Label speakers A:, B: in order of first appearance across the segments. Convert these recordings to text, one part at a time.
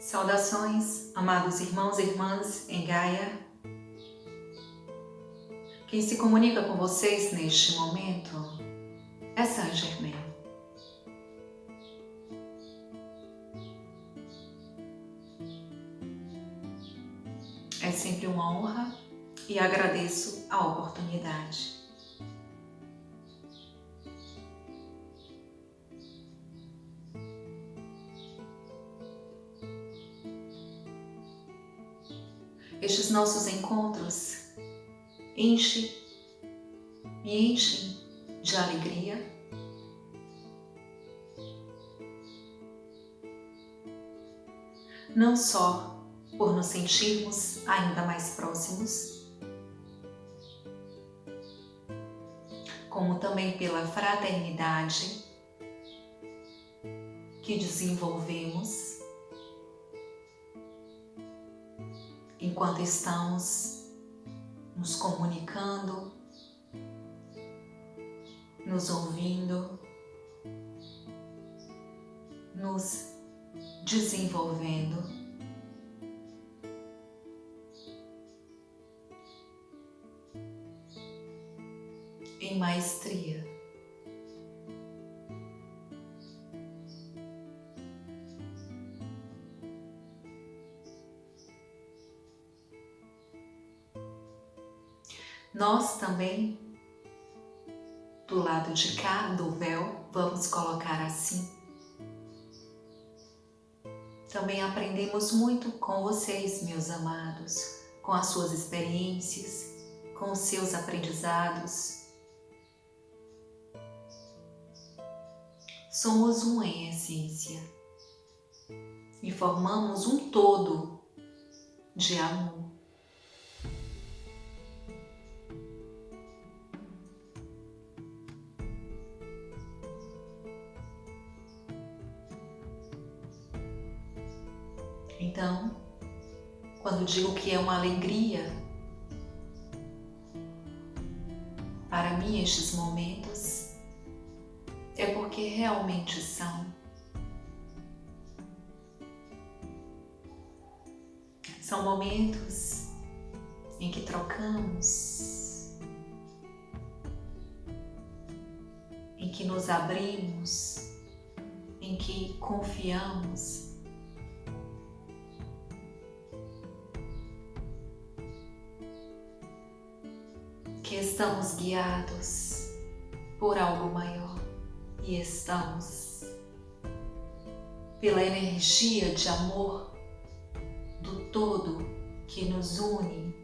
A: Saudações, amados irmãos e irmãs em Gaia. Quem se comunica com vocês neste momento é Saint Germain. É sempre uma honra e agradeço a oportunidade. Estes nossos encontros me enchem de alegria, não só por nos sentirmos ainda mais próximos, como também pela fraternidade que desenvolvemos enquanto estamos nos comunicando, nos ouvindo, nos desenvolvendo. Em maestria. Nós também, do lado de cá do véu, vamos colocar assim. Também aprendemos muito com vocês, meus amados, com as suas experiências, com os seus aprendizados. Somos um em essência e formamos um todo de amor. Então, quando digo que é uma alegria, para mim estes momentos, é porque realmente são. São momentos em que trocamos, em que nos abrimos, em que confiamos. Que estamos guiados por algo maior e estamos pela energia de amor do todo que nos une.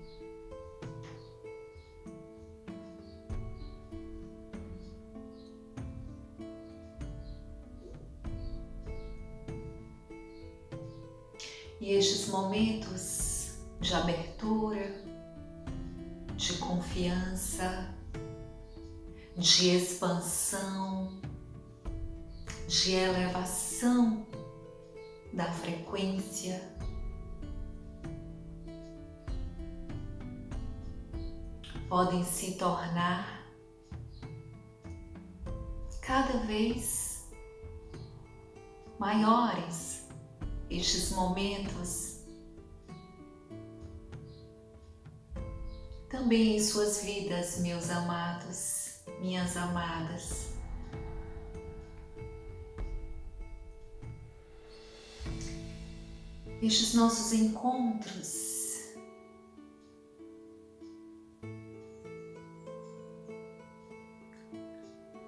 A: E estes momentos de abertura, de confiança, de expansão, de elevação da frequência, podem se tornar cada vez maiores estes momentos. Também em suas vidas, meus amados, minhas amadas. Estes nossos encontros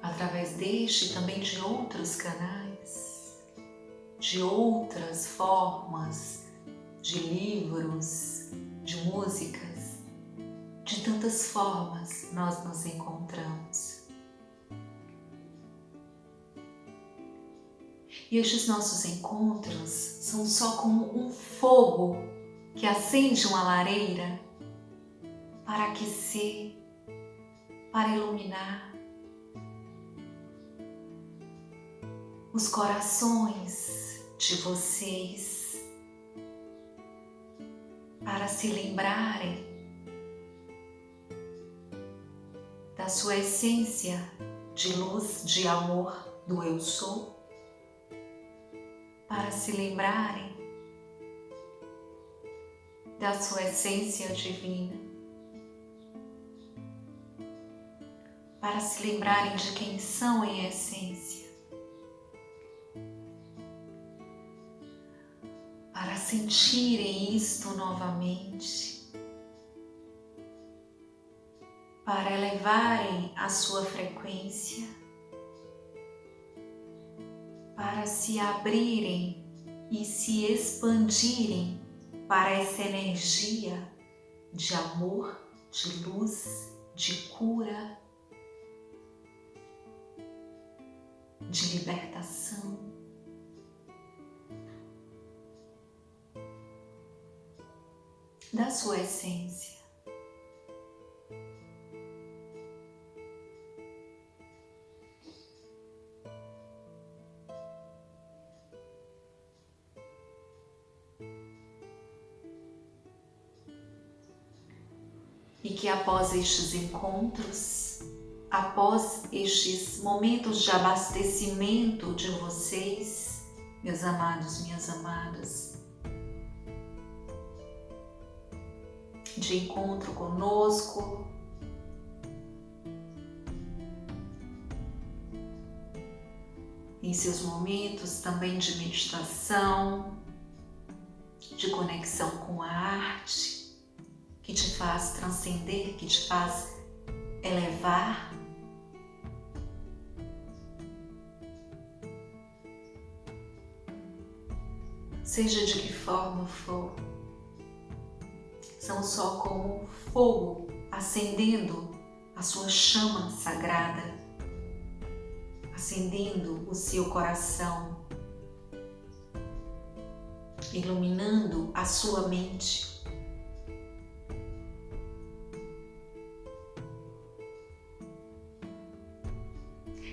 A: através deste e também de outros canais, de outras formas, de livros, de músicas, de tantas formas nós nos encontramos. E estes nossos encontros são só como um fogo que acende uma lareira para aquecer, para iluminar os corações de vocês, para se lembrarem da sua essência de luz, de amor do Eu Sou, para se lembrarem da sua essência divina, para se lembrarem de quem são em essência, para sentirem isto novamente, para elevarem a sua frequência, para se abrirem e se expandirem para essa energia de amor, de luz, de cura, de libertação. Da sua essência. E que após estes encontros, após estes momentos de abastecimento de vocês, meus amados, minhas amadas, de encontro conosco, em seus momentos também de meditação, de conexão com a arte, que te faz transcender, que te faz elevar. Seja de que forma for, são só como fogo acendendo a sua chama sagrada, acendendo o seu coração, iluminando a sua mente.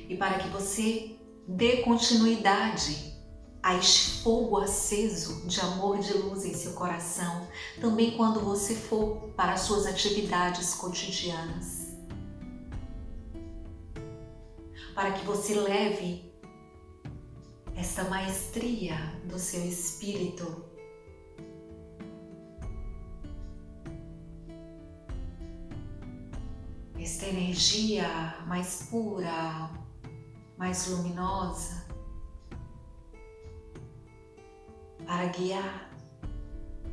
A: E para que você dê continuidade a este fogo aceso de amor e de luz em seu coração, também quando você for para as suas atividades cotidianas. Para que você leve esta maestria do seu espírito esta energia mais pura, mais luminosa, para guiar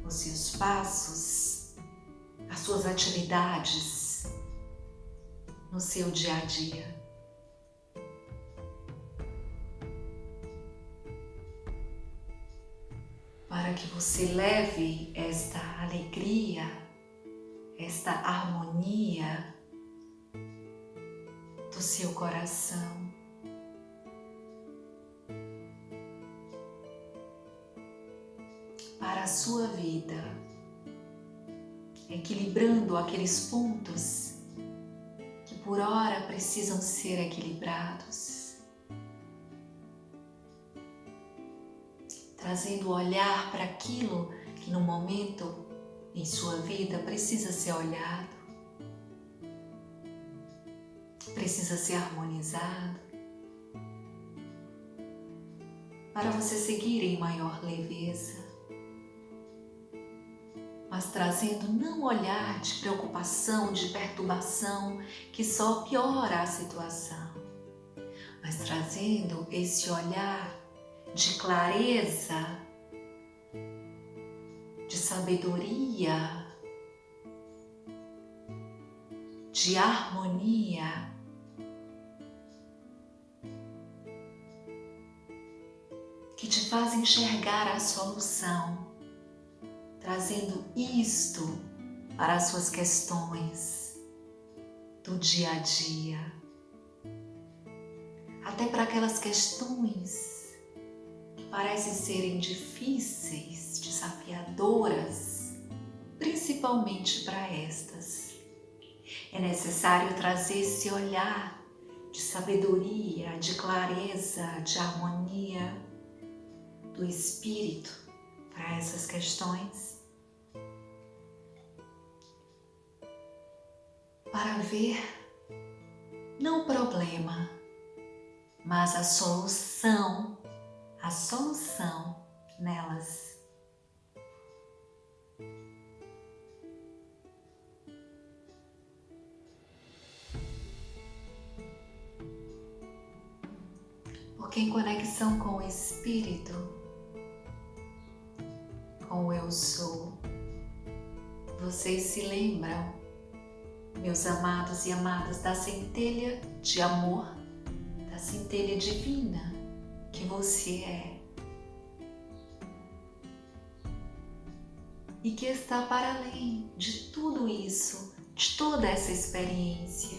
A: os seus passos, as suas atividades no seu dia a dia. Para que você leve esta alegria, esta harmonia do seu coração para a sua vida, equilibrando aqueles pontos que por hora precisam ser equilibrados, trazendo o olhar para aquilo que no momento em sua vida precisa ser olhado, precisa ser harmonizado, para você seguir em maior leveza, mas trazendo não olhar de preocupação, de perturbação, que só piora a situação, mas trazendo esse olhar de clareza, de sabedoria, de harmonia, que te faz enxergar a solução, trazendo isto para as suas questões do dia a dia, até para aquelas questões que parecem serem difíceis, desafiadoras, principalmente para estas. É necessário trazer esse olhar de sabedoria, de clareza, de harmonia do espírito para essas questões, para ver não o problema, mas a solução nelas. Porque em conexão com o Espírito, com o Eu Sou, vocês se lembram, meus amados e amadas, da centelha de amor, da centelha divina que você é e que está para além de tudo isso, de toda essa experiência.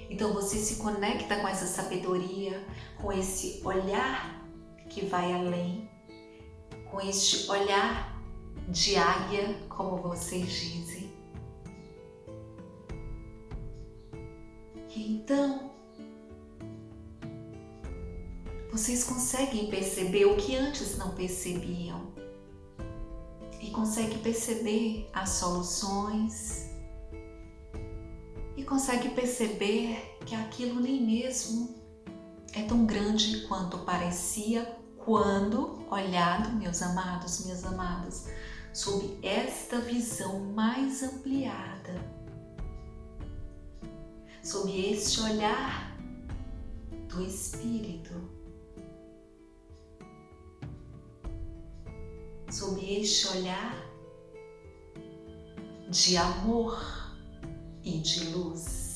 A: Então você se conecta com essa sabedoria, com esse olhar que vai além, com este olhar de águia, como vocês dizem. E então, vocês conseguem perceber o que antes não percebiam. E conseguem perceber as soluções. E conseguem perceber que aquilo nem mesmo é tão grande quanto parecia quando olhado, meus amados, minhas amadas, sob esta visão mais ampliada, sob este olhar do Espírito, sob este olhar de amor e de luz.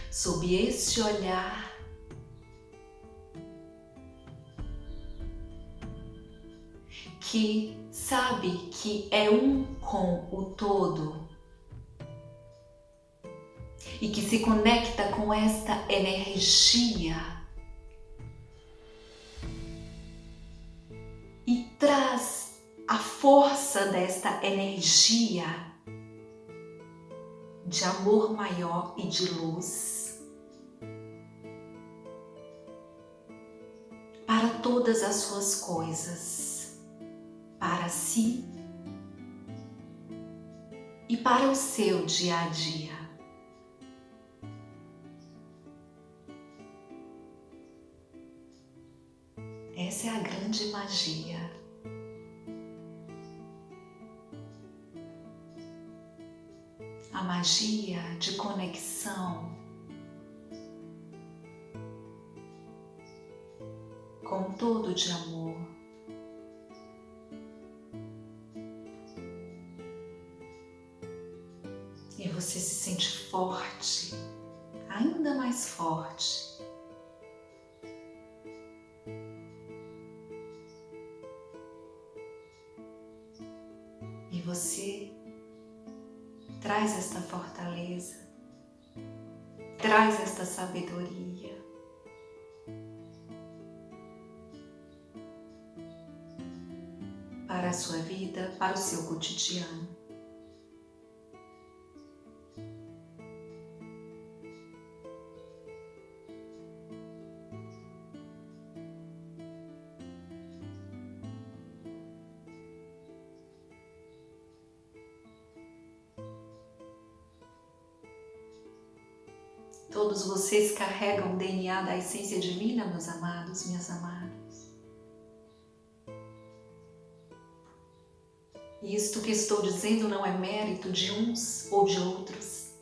A: Sob este olhar que sabe que é um com o todo e que se conecta com esta energia e traz a força desta energia de amor maior e de luz para todas as suas coisas, para si e para o seu dia a dia. Essa é a grande magia. A magia de conexão com todo de amor. E você se sente forte, ainda mais forte. E você traz esta fortaleza, traz esta sabedoria. Para a sua vida, para o seu cotidiano. Todos vocês carregam o DNA da essência divina, meus amados, minhas amadas. E isto que estou dizendo não é mérito de uns ou de outros.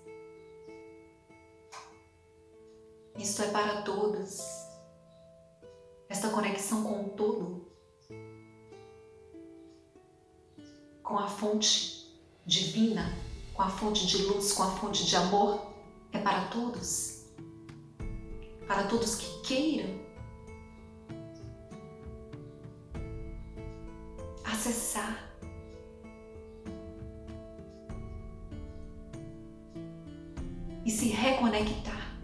A: Isto é para todos. Esta conexão com o todo, com a fonte divina, com a fonte de luz, com a fonte de amor, é para todos. Para todos que queiram acessar e se reconectar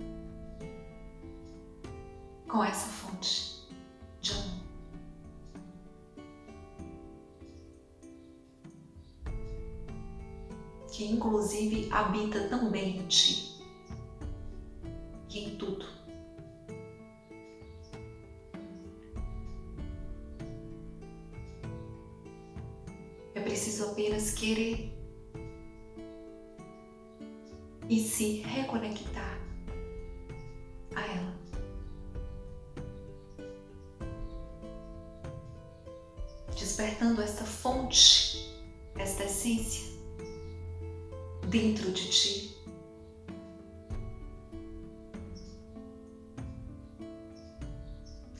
A: com essa fonte de amor. Que inclusive habita também em ti e em tudo. É preciso apenas querer e se reconectar a ela. Despertando esta fonte, esta essência dentro de ti,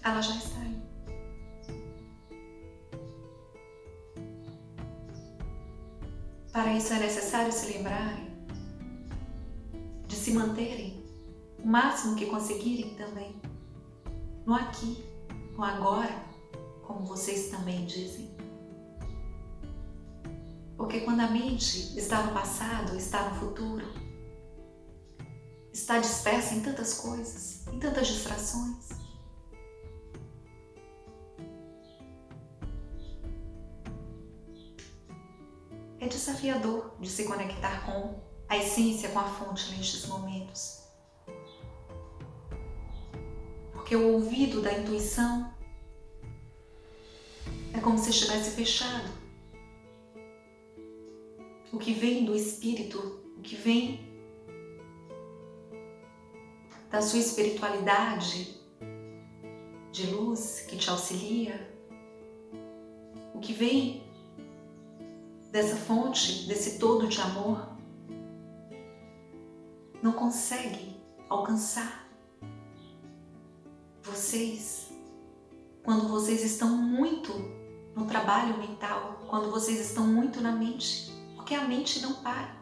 A: ela já está aí. Para isso é necessário se lembrarem de se manterem o máximo que conseguirem também no aqui, no agora, como vocês também dizem. Porque quando a mente está no passado, está no futuro, está dispersa em tantas coisas, em tantas distrações, é desafiador de se conectar com a essência, com a fonte nestes momentos. Porque o ouvido da intuição é como se estivesse fechado. O que vem do espírito, o que vem da sua espiritualidade de luz que te auxilia, o que vem dessa fonte, desse todo de amor, não consegue alcançar vocês quando vocês estão muito no trabalho mental, quando vocês estão muito na mente, porque a mente não para.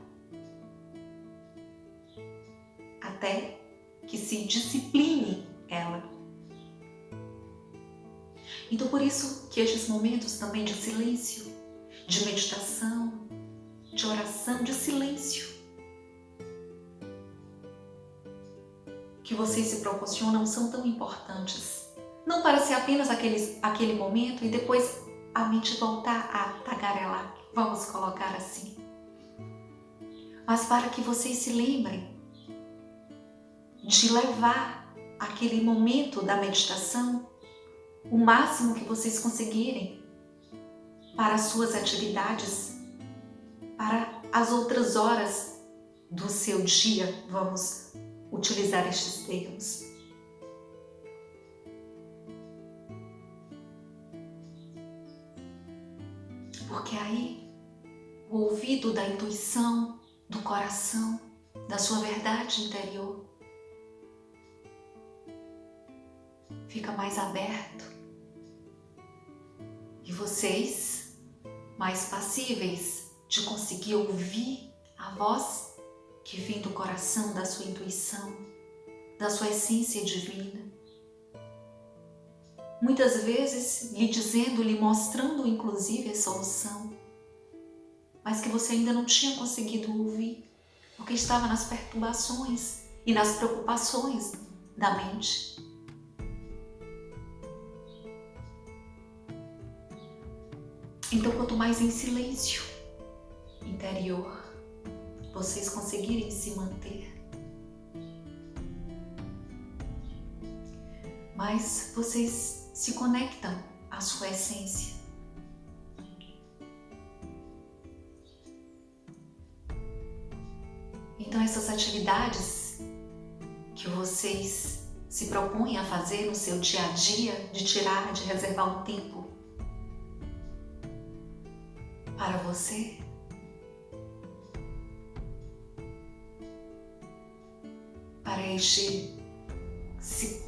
A: Até que se discipline ela. Então por isso que estes momentos também de silêncio, de meditação, de oração, de silêncio, que vocês se proporcionam são tão importantes. Não para ser apenas aquele momento e depois a mente voltar a tagarelar, vamos colocar assim. Mas para que vocês se lembrem de levar aquele momento da meditação o máximo que vocês conseguirem para as suas atividades, para as outras horas do seu dia, vamos utilizar estes termos. Porque aí o ouvido da intuição, do coração, da sua verdade interior fica mais aberto e vocês mais passíveis de conseguir ouvir a voz que vem do coração, da sua intuição, da sua essência divina. Muitas vezes lhe dizendo, lhe mostrando inclusive a solução, mas que você ainda não tinha conseguido ouvir, porque estava nas perturbações e nas preocupações da mente. Então, quanto mais em silêncio interior vocês conseguirem se manter, mais vocês se conectam à sua essência. Então, essas atividades que vocês se propõem a fazer no seu dia a dia, de tirar, de reservar um tempo para você,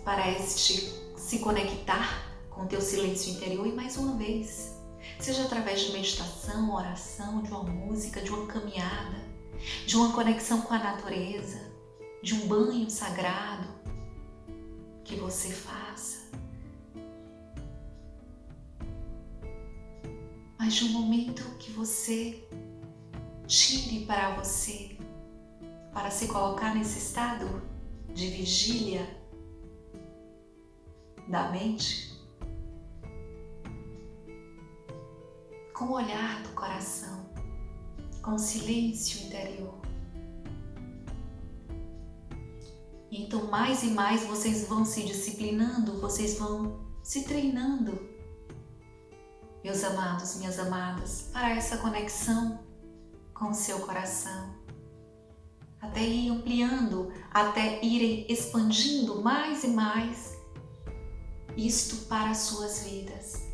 A: para este se conectar com o teu silêncio interior. E mais uma vez, seja através de meditação, oração, de uma música, de uma caminhada, de uma conexão com a natureza, de um banho sagrado que você faça, mas de um momento que você tire para você, para se colocar nesse estado de vigília da mente, com o olhar do coração, com o silêncio interior. E então mais e mais vocês vão se disciplinando, vocês vão se treinando, meus amados, minhas amadas, para essa conexão com o seu coração, até ir ampliando, até irem expandindo mais e mais isto para as suas vidas.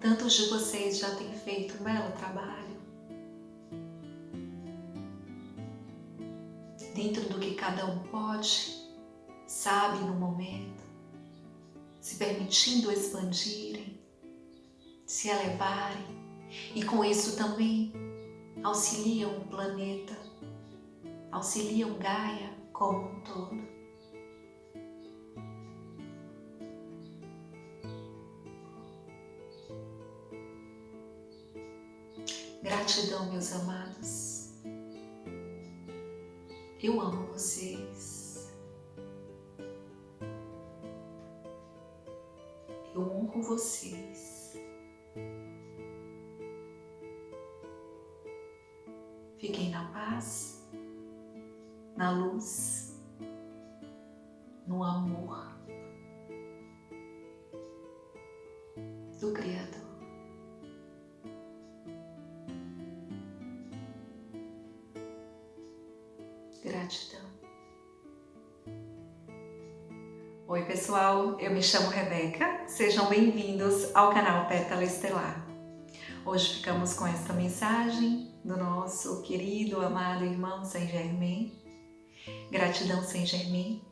A: Tantos de vocês já têm feito um belo trabalho. Dentro do que cada um pode, sabe no momento, se permitindo expandirem, se elevarem e com isso também auxiliam o planeta, auxiliam Gaia como um todo. Gratidão, meus amados. Eu amo vocês. Eu honro vocês. Fiquem na paz, na luz, no amor do Criador. Gratidão. Oi pessoal, eu me chamo Rebeca, sejam bem-vindos ao canal Pétala Estelar. Hoje ficamos com esta mensagem do nosso querido, amado irmão Saint Germain. Gratidão, Saint Germain.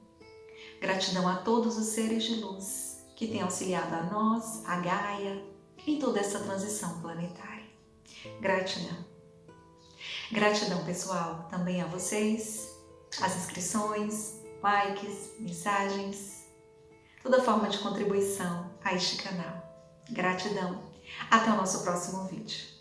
A: Gratidão a todos os seres de luz que têm auxiliado a nós, a Gaia, em toda essa transição planetária. Gratidão. Gratidão, pessoal, também a vocês, as inscrições, likes, mensagens, toda forma de contribuição a este canal. Gratidão. Até o nosso próximo vídeo.